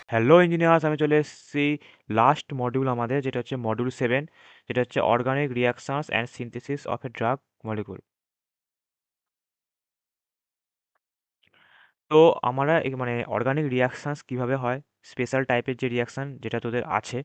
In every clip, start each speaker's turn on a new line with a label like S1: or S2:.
S1: Hello engineers, আমি চলে এসেছি লাস্ট মডিউল আমাদের, যেটা হচ্ছে মডিউল 7, যেটা হচ্ছে organic reactions and synthesis of a drug molecule. তো আমরা মানে অর্গানিক রিয়াকশনস কিভাবে হয়, স্পেশাল টাইপের যে রিয়াকশন যেটা তোদের আছে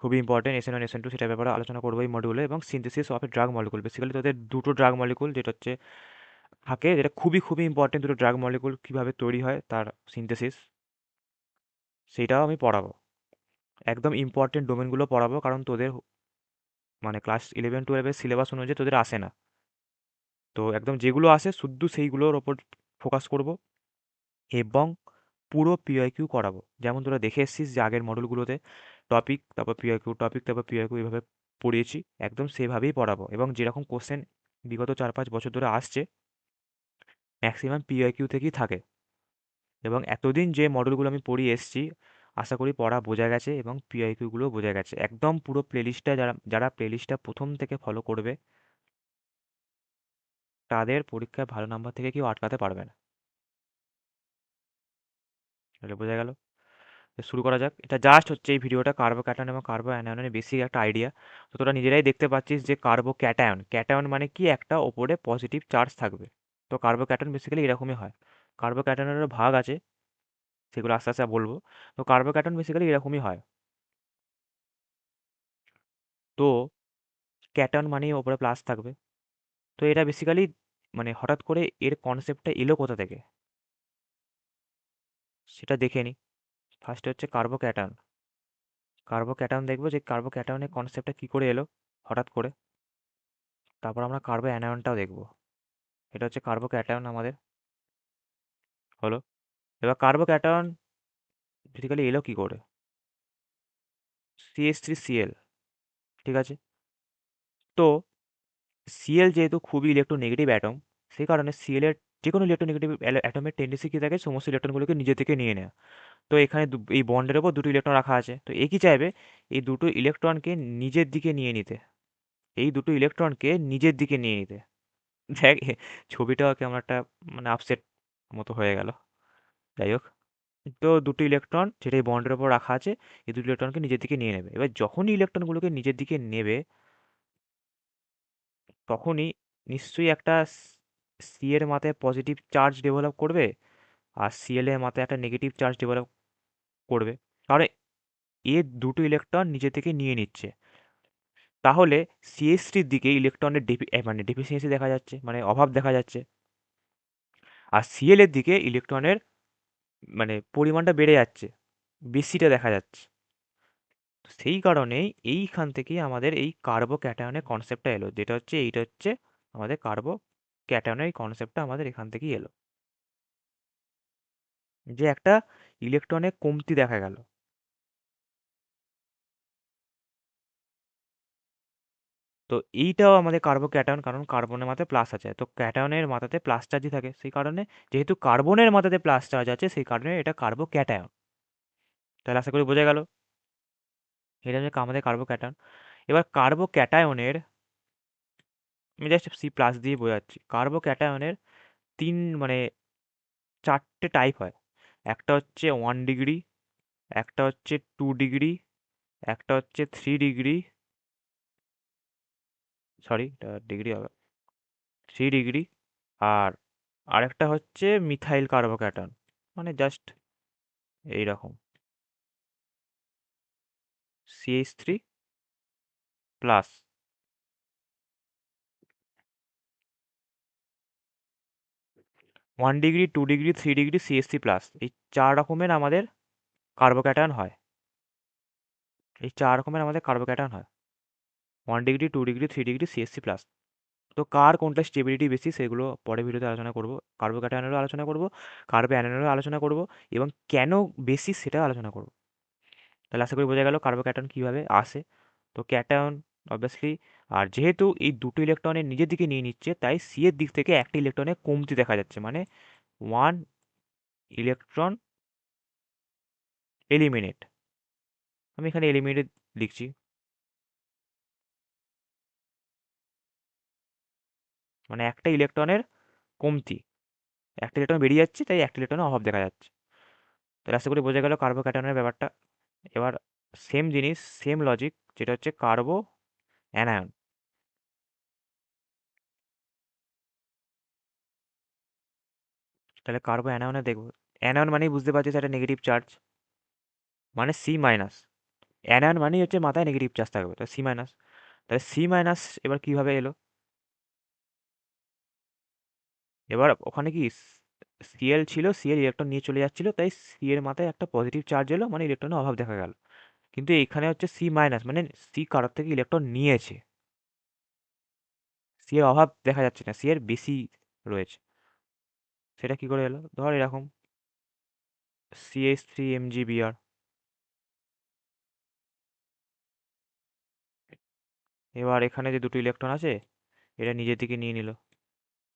S1: খুবই ইম্পর্টেন্ট, SN1 SN2, সেটার ব্যাপারে আলোচনা করবো এই মডিউলে। এবং synthesis of a drug molecule, basically তোদের দুটো ড্রাগ মলিকুল যেটা হচ্ছে থাকে, যেটা খুবই খুবই ইম্পর্টেন্ট, দুটো ড্রাগ মলিকুল কিভাবে তৈরি হয় তার সিনথেসিস, সেটাও আমি পড়াবো। একদম ইম্পর্টেন্ট ডোমেনগুলো পড়াবো, কারণ তোদের মানে ক্লাস 11-12-এর সিলেবাস অনুযায়ী তোদের আসে না। তো একদম যেগুলো আসে শুদ্ধ সেইগুলোর ওপর ফোকাস করব, এবং পুরো পিওয়াইকিউ করাবো, যেমন তোরা দেখে এসেছিস যে আগের মডেলগুলোতে টপিক তারপর পিওয়াইকিউ, টপিক তারপর পিওয়াইকিউ এইভাবে পড়িয়েছি। একদম সেভাবেই পড়াবো, এবং যেরকম কোশ্চেন বিগত 4-5 বছর ধরে আসছে ম্যাক্সিমাম পিওয়াইকিউ থেকেই থাকে। এবং এতদিন যে মডেলগুলো আমি পড়িয়ে এসেছি আশা করি পড়া বোঝা গেছে এবং পিওয়াইকিউগুলো বোঝা গেছে। একদম পুরো প্লেলিস্টটা যারা যারা প্লেলিস্টটা প্রথম থেকে ফলো করবে তাদের পরীক্ষায় ভালো নাম্বার থেকে কেউ আটকাতে পারবে না। তাহলে বোঝা গেল। তো শুরু করা যাক। এটা জাস্ট হচ্ছে এই ভিডিওটা কার্বো ক্যাটায়ন এবং কার্বো অ্যানায়নের বেসিক একটা আইডিয়া। তো তোরা নিজেরাই দেখতে পাচ্ছিস যে কার্বো ক্যাটায়ন, ক্যাটায়ন মানে কি, একটা ওপরে পজিটিভ চার্জ থাকবে। তো কার্বো ক্যাটায়ন বেসিক্যালি এরকমই হয়। কার্বো ক্যাটায়নেরও ভাগ আছে, সেগুলো আস্তে আস্তে বলবো। তো কার্বো ক্যাটায়ন বেসিক্যালি এরকমই হয়। তো ক্যাটায়ন মানেই ওপরে প্লাস থাকবে। তো এটা বেসিক্যালি মানে হঠাৎ করে এর কনসেপ্টটা এলো কোথা থেকে সেটা দেখে নিই। ফার্স্টে হচ্ছে কার্বো ক্যাটায়ন। কার্বো ক্যাটায়ন দেখবো যে কার্বো ক্যাটায়নের কনসেপ্টটা কী করে এলো হঠাৎ করে। তারপর আমরা কার্বো অ্যানায়নটাও দেখবো। এটা হচ্ছে কার্বো ক্যাটায়ন আমাদের হলো। এবার কার্বো ক্যাটায়ন বেসিক্যালি এলো কি করে, CH3Cl, ঠিক আছে। তো Cl যেহেতু খুবই ইলেকট্রোনেগেটিভ অ্যাটম, সেই কারণে Cl এর যে কোনো ইলেকট্রোনেগেটিভ অ্যাটমের টেন্ডেন্সি কী থাকে, সমস্ত ইলেকট্রনগুলোকে নিজে থেকে নিয়ে নেওয়া। তো এখানে এই বন্ডের ওপর দুটো ইলেকট্রন রাখা আছে, তো এ কি চাইবে, এই দুটো ইলেকট্রনকে নিজের দিকে নিয়ে নিতে, এই দুটো ইলেকট্রনকে নিজের দিকে নিয়ে নিতে। দেখ ছবিটাও কেমন একটা মানে আপসেট মতো হয়ে গেল। যাই হোক, তো দুটো ইলেকট্রন যেটা এই বন্ডের ওপর রাখা আছে, এই দুটো ইলেকট্রনকে নিজের দিকে নিয়ে নেবে। এবার যখনই ইলেকট্রনগুলোকে নিজের দিকে নেবে তখনই নিশ্চয়ই একটা সি এর মাথায় পজিটিভ চার্জ ডেভেলপ করবে, আর সিএল এর মাথায় একটা নেগেটিভ চার্জ ডেভেলপ করবে, কারণ এ দুটো ইলেকট্রন নিজে থেকে নিয়ে নিচ্ছে। তাহলে CH3-র দিকে ইলেকট্রনের মানে ডেফিসিয়েন্সি দেখা যাচ্ছে, মানে অভাব দেখা যাচ্ছে, আর Cl এর দিকে ইলেকট্রনের মানে পরিমাণটা বেড়ে যাচ্ছে, বেশিটা দেখা যাচ্ছে। তো সেই কারণেই এইখান থেকেই আমাদের এই কার্বো ক্যাটায়নের কনসেপ্টটা এলো, যেটা হচ্ছে এইটা হচ্ছে আমাদের কার্বো ক্যাটায়নের কনসেপ্টটা আমাদের এখান থেকেই এলো, যে একটা ইলেকট্রনের কমতি দেখা গেল। তো এইটাও আমাদের কার্বো ক্যাটায়ন, কারণ কার্বনের মাথায় প্লাস আছে, তো ক্যাটায়নের মাথাতে প্লাস চার্জই থাকে, সেই কারণে যেহেতু কার্বনের মাথাতে প্লাস চার্জ আছে সেই কারণে এটা কার্বো ক্যাটায়ন। তাহলে আশা করি বোঝা গেল, এটা হচ্ছে আমাদের কার্বো ক্যাটায়ন। এবার কার্বো ক্যাটায়নের আমি জাস্ট C+ দিয়ে বোঝাচ্ছি। কার্বো ক্যাটায়নের তিন মানে চারটে টাইপ হয়। একটা হচ্ছে 1 ডিগ্রি, একটা হচ্ছে 2 ডিগ্রি, একটা হচ্ছে 3 ডিগ্রি, সরি ডিগ্রি হবে, 3 ডিগ্রি, আর আরেকটা হচ্ছে মিথাইল কার্বোক্যাটন, মানে জাস্ট এইরকম CH3+। 1 degree, 2 degree, 3 degree, CH3+, এই 4 রকমের আমাদের কার্বোক্যাটন হয়। এই 4 রকমের আমাদের কার্বোক্যাটন হয়, 1 ডিগ্রি, 2 ডিগ্রি, 3 ডিগ্রি, CH3+। তো কার কোনটা স্টেবিলিটি বেশি সেগুলো পরে ভিডিওতে আলোচনা করব। কার্বো ক্যাটায়নেরও আলোচনা করব, কার্বো অ্যানায়নেরও আলোচনা করব, এবং কেন বেশি সেটাও আলোচনা করব। তাহলে আশা করি বোঝা গেল কার্বো ক্যাটায়ন কীভাবে আসে। তো ক্যাটায়ন অবভিয়াসলি, আর যেহেতু এই দুটো ইলেকট্রনের নিজের দিকে নিয়ে নিচ্ছে তাই সি এর দিক থেকে একটা ইলেকট্রনের কমতি দেখা যাচ্ছে, মানে 1 ইলেকট্রন এলিমিনেট। আমি এখানে এলিমিনেট লিখছি, মানে একটা ইলেকট্রনের কমতি, একটা ইলেকট্রন বেরিয়ে যাচ্ছে তাই একটা ইলেকট্রনের অভাব দেখা যাচ্ছে। তাহলে আশা করি বোঝা গেল কার্বোক্যাটায়নের ব্যাপারটা। এবার সেম জিনিস, সেম লজিক, যেটা হচ্ছে কার্বো অ্যানায়ন। তাহলে কার্বো অ্যানায়নে দেখবো। অ্যানায়ন মানেই বুঝতে পারছিস একটা নেগেটিভ চার্জ, মানে সি মাইনাস। অ্যানায়ন মানেই হচ্ছে মাথায় নেগেটিভ চার্জ থাকবে, তো সি মাইনাস। তাহলে সি মাইনাস এবার কিভাবে এলো? এবার ওখানে কি সিএল ছিল, সিএল ইলেকট্রন নিয়ে চলে যাচ্ছিল, তাই সি এর মাথায় একটা পজিটিভ চার্জ এলো, মানে ইলেকট্রনের অভাব দেখা গেল। কিন্তু এখানে হচ্ছে সি মাইনাস, মানে সি কারোর থেকে ইলেকট্রন নিয়েছে, সি এর অভাব দেখা যাচ্ছে না, সি এর বেশি রয়েছে। সেটা কি করে এলো? ধর এরকম CH3 Mg Br। এবার এখানে যে দুটো ইলেকট্রন আছে, এটা নিজের দিকে নিয়ে নিল।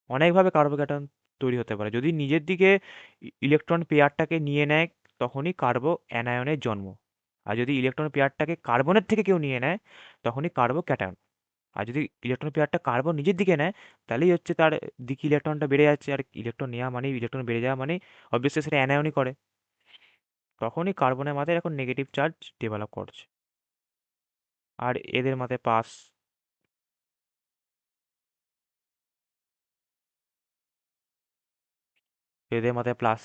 S1: অনেকভাবে কার্বোক্যাটন তৈরি হতে পারে। যদি নিজের দিকে ইলেকট্রন পেয়ারটাকে নিয়ে নেয়, তখনই কার্বো অ্যানায়নের জন্ম। আর যদি ইলেকট্রন পেয়ারটাকে কার্বনের থেকে কেউ নিয়ে নেয়, তখনই কার্বো ক্যাটায়ন। আর যদি ইলেকট্রন পেয়ারটা কার্বন নিজের দিকে নেয়, তাহলেই হচ্ছে তার দিকে ইলেকট্রনটা বেড়ে যাচ্ছে। আর ইলেকট্রন নেওয়া মানে, ইলেকট্রন বেড়ে যাওয়া মানে অবভিয়াসলি সেটা অ্যানায়নই করে। তখনই কার্বনের মাথায় এখন নেগেটিভ চার্জ ডেভেলপ করছে। আর এদের মাথায় পাস, এদের মাথায় প্লাস।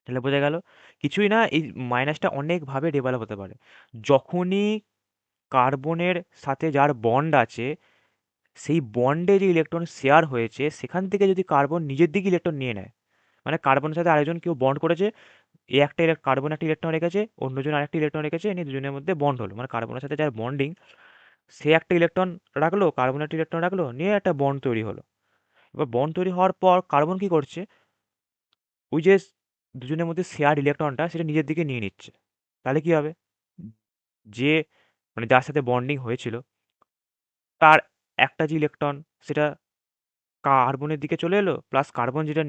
S1: তাহলে বোঝা গেল কিছুই না, এই মাইনাসটা অনেকভাবে ডেভেলপ হতে পারে। যখনই কার্বনের সাথে যার বন্ড আছে, সেই বন্ডে যে ইলেকট্রন শেয়ার হয়েছে, সেখান থেকে যদি কার্বন নিজের দিকে ইলেকট্রন নিয়ে নেয়, মানে কার্বনের সাথে আরেকজন কেউ বন্ড করেছে, এ একটা কার্বন একটা ইলেকট্রন রেখেছে, অন্যজন আরেকটা ইলেকট্রন রেখেছে, এনে দুজনের মধ্যে বন্ড হলো, মানে কার্বনের সাথে যার বন্ডিং, সে একটা ইলেকট্রন রাখলো, কার্বন একটা ইলেকট্রন রাখলো, নিয়ে একটা বন্ড তৈরি হলো। এবার বন্ড তৈরি হওয়ার পর কার্বন কি করছে? ওই যে দুজনের মধ্যে শেয়ার ইলেকট্রনটা, সেটা নিজের দিকে নিয়ে নিচ্ছে। তাহলে কি হবে? যে, মানে যার সাথে বন্ডিং হয়েছিল, তার একটা যে ইলেকট্রন, সেটা কার্বনের দিকে চলে এলো, প্লাস কার্বন যেটা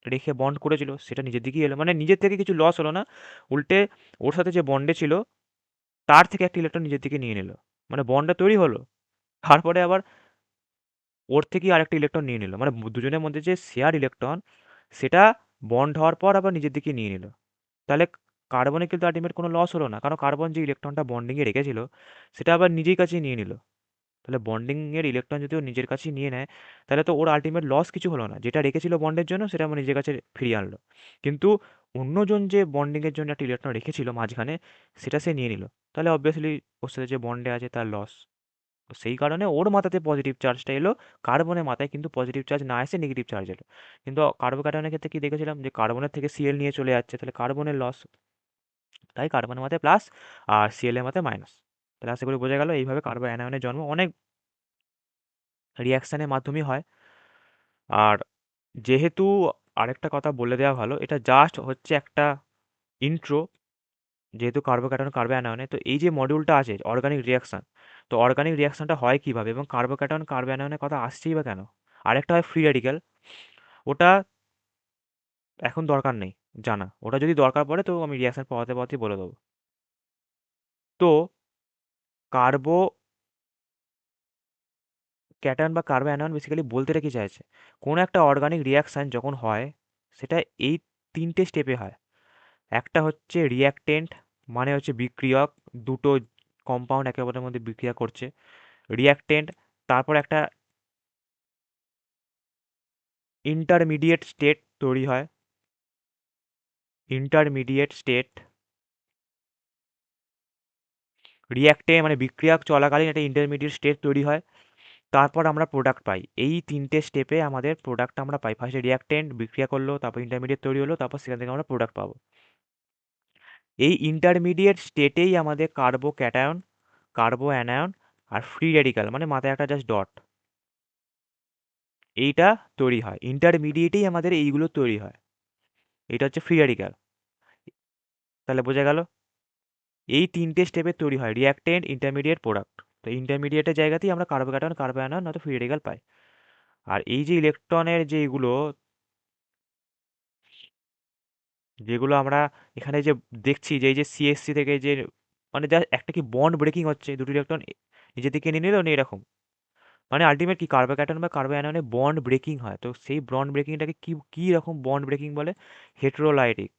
S1: রেখে বন্ড করেছিল সেটা নিজের দিকেই এলো, মানে নিজের থেকে কিছু লস হলো না, উল্টে ওর সাথে যে বন্ডে ছিল তার থেকে একটা ইলেকট্রন নিজের দিকে নিয়ে নিল, মানে বন্ডটা তৈরি হলো। তারপরে আবার ওর থেকেই আরেকটা ইলেকট্রন নিয়ে নিল, মানে দুজনের মধ্যে যে শেয়ার ইলেকট্রন, সেটা বন্ড হওয়ার পর আবার নিজের দিকে নিয়ে নিল। তাহলে কার্বনে কিন্তু আলটিমেট কোনো লস হলো না, কারণ কার্বন যে ইলেকট্রনটা বন্ডিংয়ে রেখেছিল, সেটা আবার নিজের কাছেই নিয়ে নিল। তাহলে বন্ডিংয়ের ইলেকট্রন যদি ও নিজের কাছেই নিয়ে নেয়, তাহলে তো ওর আলটিমেট লস কিছু হলো না, যেটা রেখেছিল বন্ডের জন্য সেটা আমার নিজের কাছে ফিরিয়ে আনলো। কিন্তু অন্যজন যে বন্ডিংয়ের জন্য একটা ইলেকট্রন রেখেছিল মাঝখানে, সেটা সে নিয়ে নিল। তাহলে অবভিয়াসলি ওর সাথে যে বন্ডে আছে তার লস। তো সেই কারণে ওর মাথাতে পজিটিভ চার্জটা এলো, কার্বনের মাথায় কিন্তু পজিটিভ চার্জ না এসে নেগেটিভ চার্জ এলো। কিন্তু কার্বোক্যাটায়নের ক্ষেত্রে কি দেখেছিলাম, যে কার্বনের থেকে সিএল নিয়ে চলে যাচ্ছে, তাহলে কার্বনের লস। তাই কার্বনের মাথায় প্লাস, আর সিএল এর মাথায় মাইনাস। তাহলে আশা করি বোঝা গেল এইভাবে কার্বো অ্যানায়নের জন্ম অনেক রিয়াকশনের মাধ্যমেই হয়। আর যেহেতু, আরেকটা কথা বলে দেওয়া ভালো, এটা জাস্ট হচ্ছে একটা ইন্ট্রো, যেহেতু কার্বোক্যাটায়ন কার্বো অ্যানায়নে, তো এই যে মডিউলটা আছে অর্গানিক রিয়াকশন, তো অর্গানিক রিয়াকশনটা হয় কিভাবে এবং কার্বোক্যাটায়ন কার্বো অ্যানায়নের কথা আসছেই বা কেন। আরেকটা হয় ফ্রি রেডিক্যাল, ওটা এখন দরকার নেই জানা, ওটা যদি দরকার পড়ে তো আমি রিয়াকশন পড়াতে পড়াতেই বলে দেবো। তো কার্বো ক্যাটায়ন বা কার্বো অ্যানায়ন বেসিক্যালি বলতে কি চাইছে, কোনো একটা অর্গানিক রিয়াকশন যখন হয়, সেটা এই তিনটে স্টেপে হয়। একটা হচ্ছে রিয়াকটেন্ট, মানে হচ্ছে বিক্রিয়ক, দুটো কম্পাউন্ড একে অপরের মধ্যে বিক্রিয়া করছে, রিয়াকটেন্ট। তারপর একটা ইন্টারমিডিয়েট স্টেট তৈরি হয়, ইন্টারমিডিয়েট স্টেট। রিয়াক্টে মানে বিক্রিয়া চলাকালীন একটা ইন্টারমিডিয়েট স্টেট তৈরি হয়, তারপর আমরা প্রোডাক্ট পাই। এই তিনটে স্টেপে আমাদের প্রোডাক্ট আমরা পাই, ফার্স্টে রিয়াকটেন্ট বিক্রিয়া করলো, তারপর ইন্টারমিডিয়েট তৈরি হলো, তারপর সেখান থেকে আমরা প্রোডাক্ট পাবো। এই ইন্টারমিডিয়েট স্টেটেই আমাদের কার্বো ক্যাটায়ন, কার্বো অ্যানায়ন, আর ফ্রি রেডিক্যাল, মানে মাথায় একটা জাস্ট ডট, এইটা তৈরি হয়। ইন্টারমিডিয়েটেই আমাদের এইগুলো তৈরি হয়। এটা হচ্ছে ফ্রি রেডিক্যাল। তাহলে বোঝা গেল, এই তিনটে স্টেপে তৈরি হয় রিয়াকটেন্ট, ইন্টারমিডিয়েট, প্রোডাক্ট। তো ইন্টারমিডিয়েটের জায়গাতেই আমরা কার্বোক্যাটায়ন কার্বো অ্যানায়ন নয়তো ফ্রি রেডিক্যাল পাই। আর এই যে ইলেকট্রনের যে এগুলো, যেগুলো আমরা এখানে যে দেখছি, যে এই যে সিএসসি থেকে যে, মানে যা একটা কি বন্ড ব্রেকিং হচ্ছে, দুটো ইলেকট্রন নিজের দিকে নিয়ে নিল, নিয়ে এরকম, মানে আলটিমেট কি কার্বোক্যাটায়ন বা কার্বো অ্যানায়নে বন্ড ব্রেকিং হয়। তো সেই বন্ড ব্রেকিংটাকে কি কি রকম বন্ড ব্রেকিং বলে? হেটেরোলাইটিক।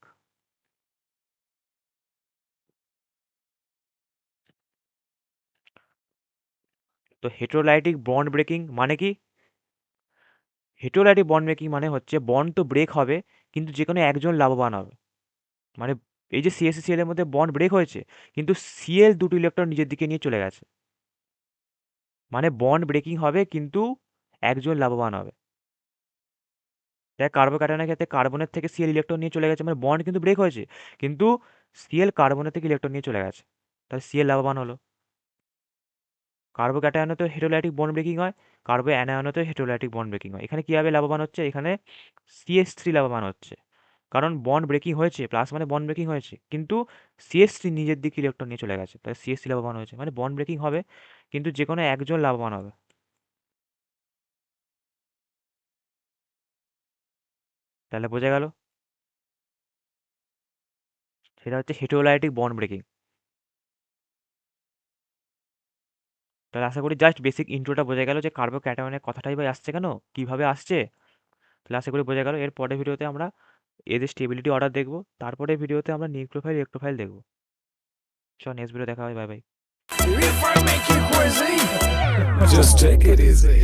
S1: তো হেটেরোলাইটিক বন্ড ব্রেকিং মানে কি? হেটেরোলাইটিক বন্ড ব্রেকিং মানে হচ্ছে বন্ড তো ব্রেক হবে, কিন্তু যে কোনো একজন লাভবান হবে। মানে এই যে সিএসসি সিএল এর মধ্যে বন্ড ব্রেক হয়েছে, কিন্তু সিএল দুটো ইলেকট্রন নিজের দিকে নিয়ে চলে গেছে। মানে বন্ড ব্রেকিং হবে, কিন্তু একজন লাভবান হবে। দেখ কার্বোক্যাটায়নের ক্ষেত্রে কার্বনের থেকে সিএল ইলেকট্রন নিয়ে চলে গেছে, মানে বন্ড কিন্তু ব্রেক হয়েছে, কিন্তু সিএল কার্বনের থেকে ইলেকট্রন নিয়ে চলে গেছে, তাহলে সিএল লাভবান হলো। কার্বোক্যাটায়নে তো হেটেরোলাইটিক বন্ড ব্রেকিং হয়, কার্বো অ্যানায়নে তো হেটেরোলাইটিক বন্ড ব্রেকিং হয়। এখানে কীভাবে লাভবান হচ্ছে? এখানে সিএস3 লাভবান হচ্ছে, কারণ বন্ড ব্রেকিং হয়েছে, প্লাস মানে বন্ড ব্রেকিং হয়েছে, কিন্তু সিএস3 নিজের দিকে ইলেকট্রন নিয়ে চলে গেছে, তাই সিএস3 লাভবান হয়েছে। মানে বন্ড ব্রেকিং হবে, কিন্তু যে কোনো একজন লাভবান হবে। তাহলে বোঝা গেল, সেটা হচ্ছে হেটেরোলাইটিক বন্ড ব্রেকিং। তাহলে আশা করি জাস্ট বেসিক ইন্ট্রোটা বোঝা গেল যে কার্বোক্যাটায়নের কথাটাই বা আসছে কেন, কিভাবে আসছে। তাহলে আশা করি বোঝা গেল। এর পরের ভিডিওতে আমরা এদের স্টেবিলিটি অর্ডার দেখব, তারপরে ভিডিওতে আমরা নিউক্লিওফাইল ইলেক্ট্রোফাইল দেখব। চল নেক্সট ভিডিও দেখা হয়, bye bye.
S2: If I make you crazy, just take it easy.